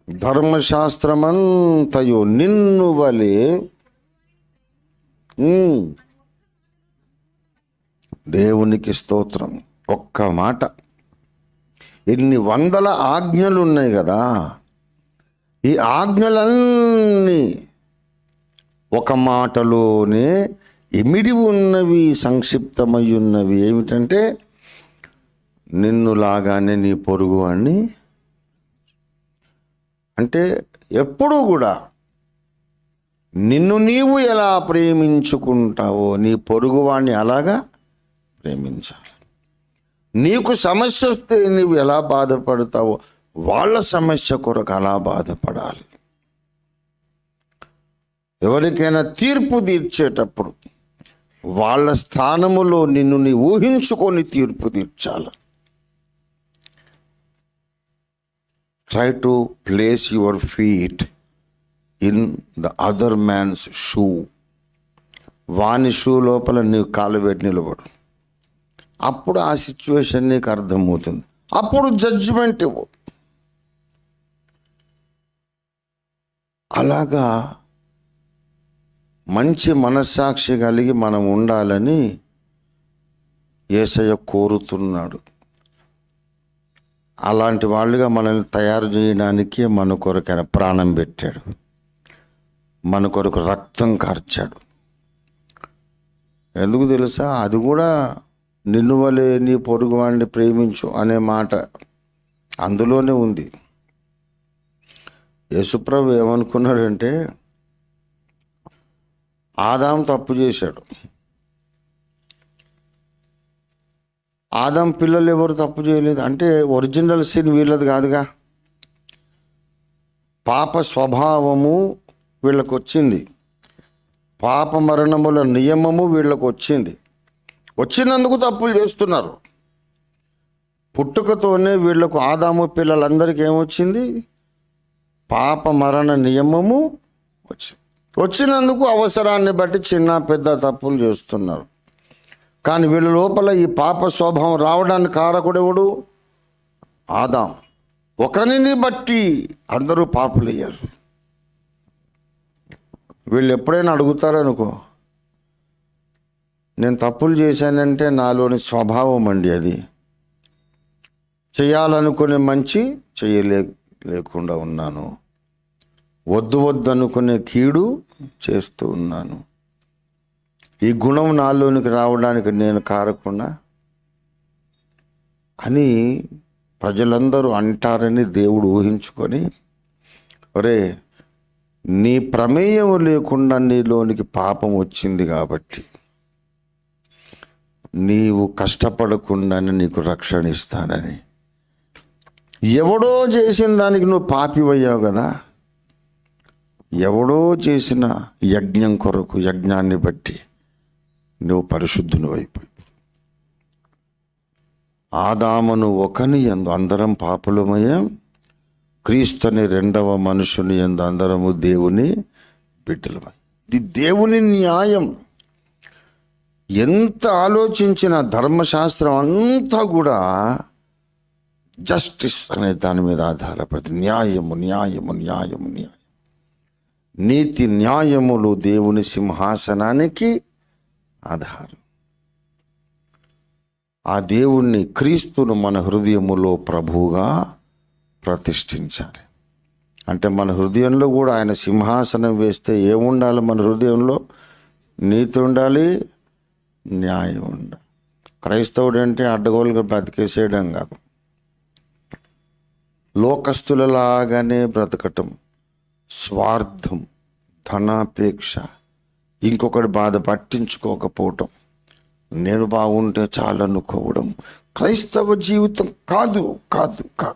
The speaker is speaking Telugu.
ధర్మశాస్త్రమంతయు నిన్ను వలె దేవునికి స్తోత్రం. ఒక్క మాట, ఎన్ని వందల ఆజ్ఞలు ఉన్నాయి కదా, ఈ ఆజ్ఞలన్నీ ఒక మాటలోనే ఇమిడి ఉన్నవి, సంక్షిప్తమై ఉన్నవి. ఏమిటంటే నిన్ను లాగానే నీ పొరుగు వాణ్ణి. అంటే ఎప్పుడూ కూడా నిన్ను నీవు ఎలా ప్రేమించుకుంటావో నీ పొరుగువాణ్ణి అలాగా ప్రేమించాలి. నీకు సమస్య వస్తే నీవు ఎలా బాధపడతావో వాళ్ళ సమస్య కొరకు అలా బాధపడాలి. ఎవరికైనా తీర్పు తీర్చేటప్పుడు వాళ్ళ స్థానములో నిన్ను నీ ఊహించుకొని తీర్పు తీర్చాలి. Try to place your feet in the other man's shoe. వాని షూ లోపల నీవు కాలు పెట్టి నిలబడు. అప్పుడు ఆ సిచ్యువేషన్ నీకు అర్థమవుతుంది. అప్పుడు జడ్జిమెంట్ ఇవ్వు. అలాగా మంచి మనస్సాక్షి కలిగి మనం ఉండాలని యేసయ్య కోరుతున్నాడు. అలాంటి వాళ్ళుగా మనల్ని తయారు చేయడానికి మన కొరకు ఆయన ప్రాణం పెట్టాడు, మన కొరకు రక్తం కార్చాడు. ఎందుకు తెలుసా? అది కూడా నిన్ను వలె నీ పొరుగు వాడిని ప్రేమించు అనే మాట అందులోనే ఉంది. యేసుప్రభు ఏమనుకున్నాడంటే, ఆదాం తప్పు చేశాడు. ఆదాం పిల్లలు ఎవరు తప్పు చేయలేదు. అంటే ఒరిజినల్ సిన్ వీళ్ళది కాదుగా. పాప స్వభావము వీళ్ళకు వచ్చింది, పాప మరణముల నియమము వీళ్ళకు వచ్చింది. వచ్చినందుకు తప్పులు చేస్తున్నారు. పుట్టుకతోనే వీళ్లకు ఆదాము పిల్లలందరికీ ఏమొచ్చింది? పాప మరణ నియమము వచ్చినందుకు అవసరాన్ని బట్టి చిన్న పెద్ద తప్పులు చేస్తున్నారు. కానీ వీళ్ళ లోపల ఈ పాప స్వభావం రావడానికి కారకుడెవడు? ఆదాం. ఒకరిని బట్టి అందరూ పాపులయ్యారు. వీళ్ళు ఎప్పుడైనా అడుగుతారనుకో, నేను తప్పులు చేశానంటే నాలోని స్వభావం అండి అది. చేయాలనుకునే మంచి లేకుండా ఉన్నాను, వద్దు వద్దు అనుకునే కీడు చేస్తూ ఉన్నాను. ఈ గుణం నాలోనికి రావడానికి నేను కారకుండా అని ప్రజలందరూ అంటారని దేవుడు ఊహించుకొని, ఒరే నీ ప్రమేయం లేకుండా నీలోనికి పాపం వచ్చింది కాబట్టి నీవు కష్టపడకుండానే నీకు రక్షణ ఇస్తానని. ఎవడో చేసిన దానికి నువ్వు పాపివయ్యావు కదా. ఎవడో చేసిన యజ్ఞం కొరకు, యజ్ఞాన్ని బట్టి నువ్వు పరిశుద్ధుని అయిపోయి. ఆదామును ఒకని యందు అందరం పాపులమయ్యాం, క్రీస్తుని రెండవ మనుషుని యందు అందరము దేవుని బిడ్డలమై. ఇది దేవుని న్యాయం. ఎంత ఆలోచించిన ధర్మశాస్త్రం అంతా కూడా జస్టిస్ అనే దాని మీద ఆధారపడి న్యాయము న్యాయము న్యాయము న్యాయం. నీతి న్యాయములు దేవుని సింహాసనానికి ఆధారం. ఆ దేవుణ్ణి, క్రీస్తును మన హృదయములో ప్రభువుగా ప్రతిష్ఠించాలి. అంటే మన హృదయంలో కూడా ఆయన సింహాసనం వేస్తే ఏముండాలి? మన హృదయంలో నీతి ఉండాలి, న్యాయం ఉండాలి. క్రైస్తవుడు అంటే అడ్డగోలుగా బ్రతికేసేయడం కాదు, లోకస్తులలాగానే బ్రతకటం, స్వార్థం, ధనాపేక్ష, ఇంకొకటి బాధ పట్టించుకోకపోవటం, నేను బాగుంటే చాలనుకోవడం క్రైస్తవ జీవితం కాదు కాదు కాదు.